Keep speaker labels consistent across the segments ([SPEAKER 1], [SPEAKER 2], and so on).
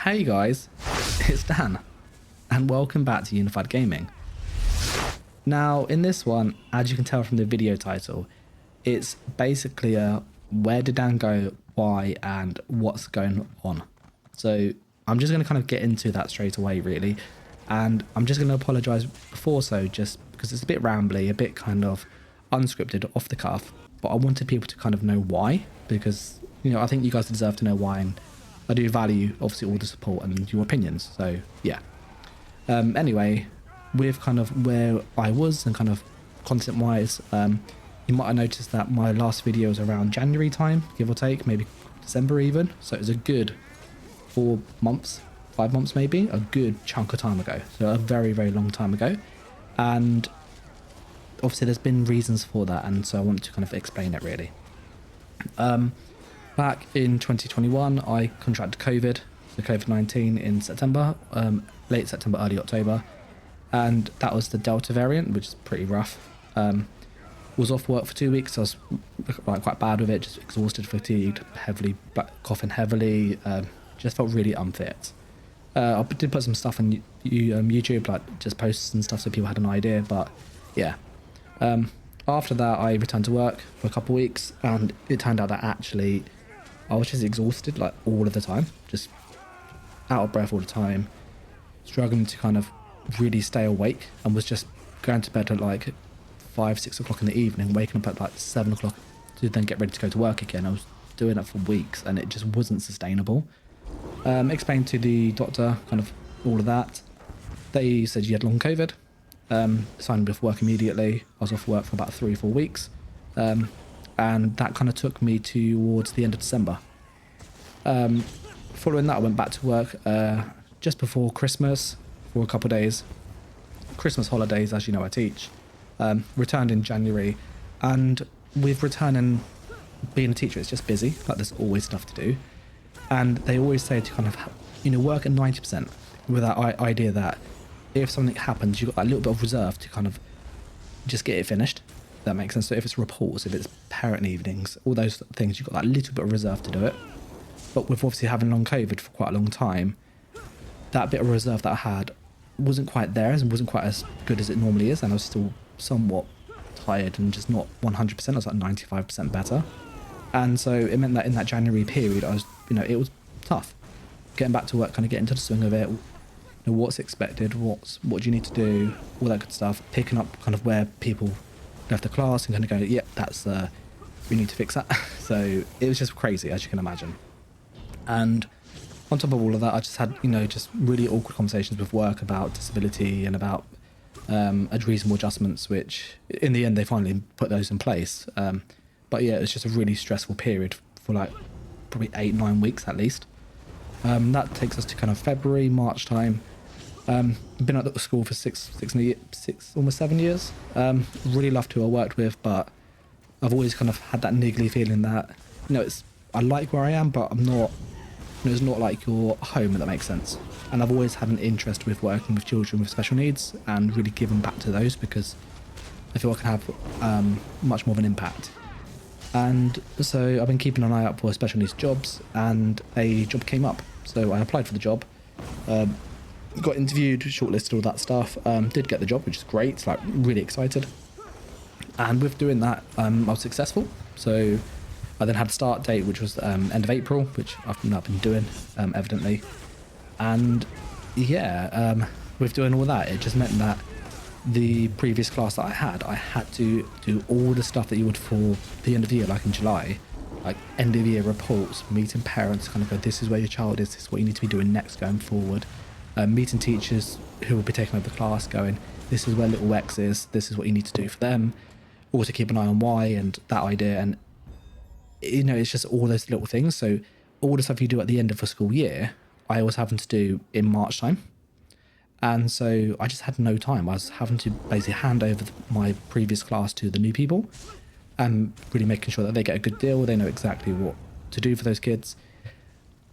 [SPEAKER 1] Hey guys, it's Dan, and welcome back to Unified Gaming. Now, in this one, as you can tell from the video title, it's basically a where did Dan go, why, and what's going on. So I'm just going to kind of get into that straight away, really, and I'm just going to apologise before just because it's a bit rambly, a bit kind of unscripted, off the cuff, but I wanted people to kind of know why, because, you know, I think you guys deserve to know why, and I do value, obviously, all the support and your opinions, so yeah. Anyway, with kind of where I was and kind of content-wise, you might have noticed that my last video was around January time, give or take, maybe December even, so it was a good 4 months, 5 months maybe, a good chunk of time ago, so a very, very long time ago, and obviously there's been reasons for that, and so I want to kind of explain it really. Back in 2021, I contracted COVID, so COVID-19 in September, late September, early October, and that was the Delta variant, which is pretty rough. Was off work for 2 weeks, so I was like quite bad with it, just exhausted, fatigued, heavily, coughing heavily, just felt really unfit. I did put some stuff on YouTube, like just posts and stuff so people had an idea, but yeah. After that, I returned to work for a couple of weeks, and it turned out that actually I was just exhausted, like all of the time, just out of breath all the time, struggling to kind of really stay awake, and was just going to bed at like 5, 6 o'clock in the evening, waking up at like 7 o'clock to then get ready to go to work again. I was doing it for weeks, and it just wasn't sustainable. Explained to the doctor kind of all of that. They said you had long COVID. Signed off work immediately. I was off work for about 3 or 4 weeks. And that kind of took me towards the end of December. Following that, I went back to work just before Christmas for a couple of days. Christmas holidays, as you know, I teach. Returned in January, and with returning, being a teacher, it's just busy. Like there's always stuff to do, and they always say to kind of, you know, work at 90% with that idea that if something happens, you've got that little bit of reserve to kind of just get it finished. That makes sense. So if it's reports, if it's parent evenings, all those things, you've got that little bit of reserve to do it. But with obviously having long COVID for quite a long time, that bit of reserve that I had wasn't quite there and wasn't quite as good as it normally is, and I was still somewhat tired and just not 100%. I was like 95% better, and so it meant that in that January period, I was, you know, it was tough getting back to work, kind of getting into the swing of it. You know, what's expected, what do you need to do, all that good stuff. Picking up kind of where people left the class and kind of go, yeah, that's we need to fix that. So it was just crazy, as you can imagine. And on top of all of that, I just had, you know, just really awkward conversations with work about disability and about reasonable adjustments, which in the end they finally put those in place. But yeah, it was just a really stressful period for like probably 8-9 weeks at least. That takes us to kind of February, March time. Been at the school for six, almost 7 years. Really loved who I worked with, but I've always kind of had that niggly feeling that, you know, I like where I am, but I'm not, you know, it's not like your home, if that makes sense. And I've always had an interest with working with children with special needs and really giving back to those, because I feel I can have much more of an impact. And so I've been keeping an eye out for special needs jobs, and a job came up. So I applied for the job. Got interviewed, shortlisted, all that stuff. Did get the job, which is great. Like really excited. And with doing that, I was successful. So I then had a start date, which was end of April, which I've not been doing, evidently. And yeah, with doing all that, it just meant that the previous class that I had to do all the stuff that you would for the end of the year, like in July, like end of year reports, meeting parents, kind of go, this is where your child is, this is what you need to be doing next going forward. Meeting teachers who will be taking over the class, going, this is where little X is, this is what you need to do for them. Also keep an eye on Y and that idea. And, you know, it's just all those little things. So all the stuff you do at the end of a school year, I was having to do in March time. And so I just had no time. I was having to basically hand over my previous class to the new people and really making sure that they get a good deal. They know exactly what to do for those kids.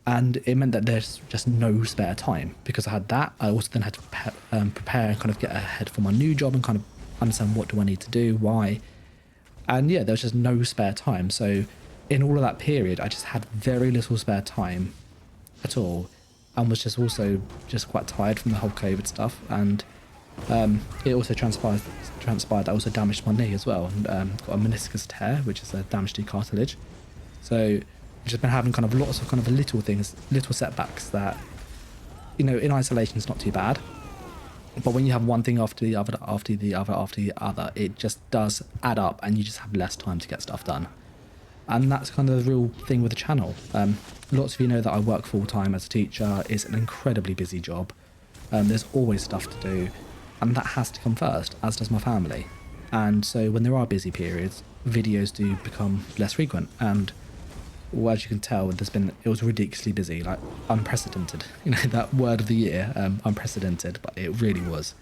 [SPEAKER 1] And it meant that there's just no spare time because I had that. I also then had to prepare and kind of get ahead for my new job and kind of understand what do I need to do, why. And yeah, there was just no spare time. So in all of that period, I just had very little spare time at all. and was just also just quite tired from the whole COVID stuff. And it also transpired that I also damaged my knee as well, and got a meniscus tear, which is a damage to cartilage. So I've just been having kind of lots of kind of little things, little setbacks that, you know, in isolation it's not too bad. But when you have one thing after the other, after the other, after the other, it just does add up and you just have less time to get stuff done. And that's kind of the real thing with the channel. Lots of you know that I work full-time as a teacher. It's an incredibly busy job. There's always stuff to do, and that has to come first, as does my family. And so when there are busy periods, videos do become less frequent. And well, as you can tell, it was ridiculously busy, like unprecedented. You know, that word of the year, unprecedented, but it really was.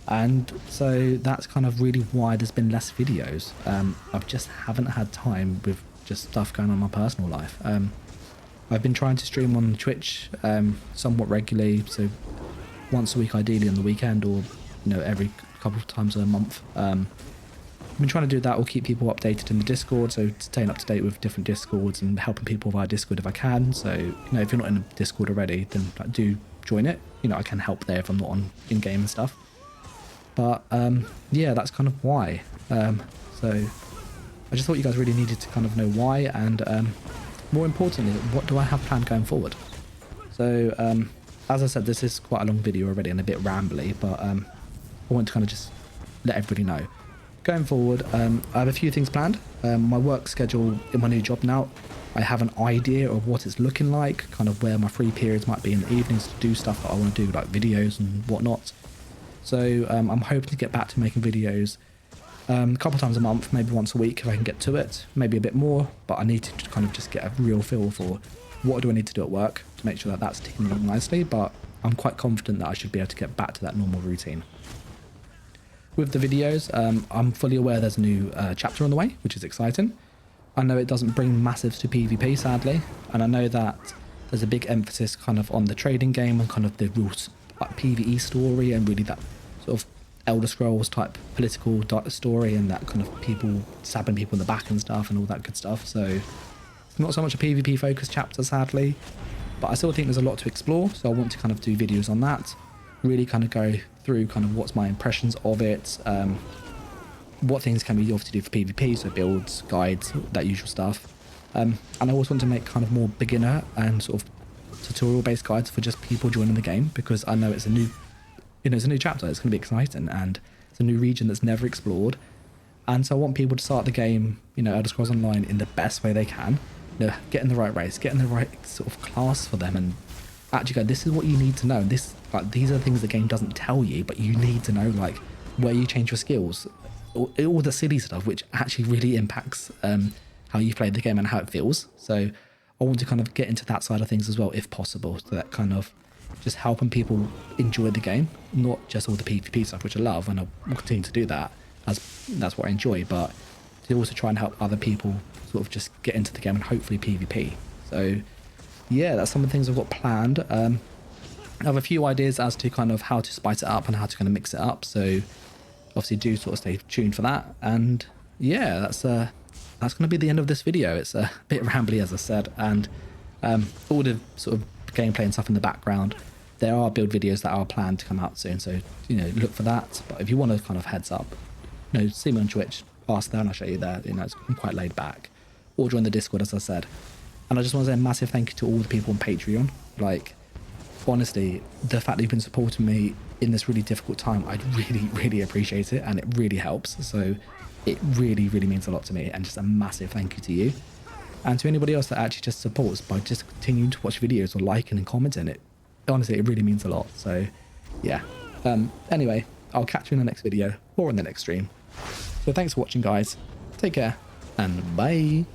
[SPEAKER 1] And so that's kind of really why there's been less videos. I just haven't had time with just stuff going on in my personal life. I've been trying to stream on Twitch somewhat regularly, so once a week ideally on the weekend, or you know, every couple of times a month. I've been trying to do that or keep people updated in the Discord, so staying up to date with different Discords and helping people via Discord if I can. So, you know, if you're not in a Discord already, then like, do join it. You know, I can help there if I'm not on in-game and stuff. But yeah, that's kind of why. So I just thought you guys really needed to kind of know why, and more importantly, what do I have planned going forward? So as I said, this is quite a long video already and a bit rambly, but I want to kind of just let everybody know. Going forward, I have a few things planned. My work schedule in my new job now, I have an idea of what it's looking like, kind of where my free periods might be in the evenings to do stuff that I want to do, like videos and whatnot. So I'm hoping to get back to making videos a couple of times a month, maybe once a week if I can get to it, maybe a bit more, but I need to kind of just get a real feel for what do I need to do at work to make sure that that's ticking along nicely, but I'm quite confident that I should be able to get back to that normal routine. With the videos, I'm fully aware there's a new chapter on the way, which is exciting. I know it doesn't bring massives to PvP, sadly, and I know that there's a big emphasis kind of on the trading game and kind of the real like, PvE story, and really that sort of Elder Scrolls type political story, and that kind of people stabbing people in the back and stuff and all that good stuff. So it's not so much a PvP focused chapter, sadly, but I still think there's a lot to explore, so I want to kind of do videos on that, really kind of go through kind of what's my impressions of it, what things can we obviously do for PvP, so builds, guides, that usual stuff. And I also want to make kind of more beginner and sort of tutorial based guides for just people joining the game, because I know it's a new, you know, it's a new chapter, it's going to be exciting, and it's a new region that's never explored. And so I want people to start the game, you know, Elder Scrolls Online in the best way they can, you know, get in the right race, get in the right sort of class for them, and actually go, this is what you need to know. This, like, these are the things the game doesn't tell you, but you need to know, like, where you change your skills, all the silly stuff, which actually really impacts how you play the game and how it feels. So I want to kind of get into that side of things as well, if possible, so that kind of just helping people enjoy the game, not just all the PvP stuff, which I love, and I'll continue to do that, as that's what I enjoy, but to also try and help other people sort of just get into the game and hopefully PvP. So yeah, that's some of the things I've got planned. I have a few ideas as to kind of how to spice it up and how to kind of mix it up, so obviously do sort of stay tuned for that. And yeah, that's going to be the end of this video. It's a bit rambly, as I said, and all the sort of gameplay and stuff in the background, there are build videos that are planned to come out soon, so you know, look for that. But if you want to kind of heads up, you know, see me on Twitch, ask there and I'll show you there. You know, I'm quite laid back, or join the Discord, as I said. And I just want to say a massive thank you to all the people on Patreon. Like, honestly, the fact that you've been supporting me in this really difficult time, I really appreciate it, and it really helps. So it really means a lot to me, and just a massive thank you to you. And to anybody else that actually just supports by just continuing to watch videos or liking and commenting, it honestly, it really means a lot. So yeah, anyway, I'll catch you in the next video or in the next stream. So thanks for watching, guys. Take care, and bye.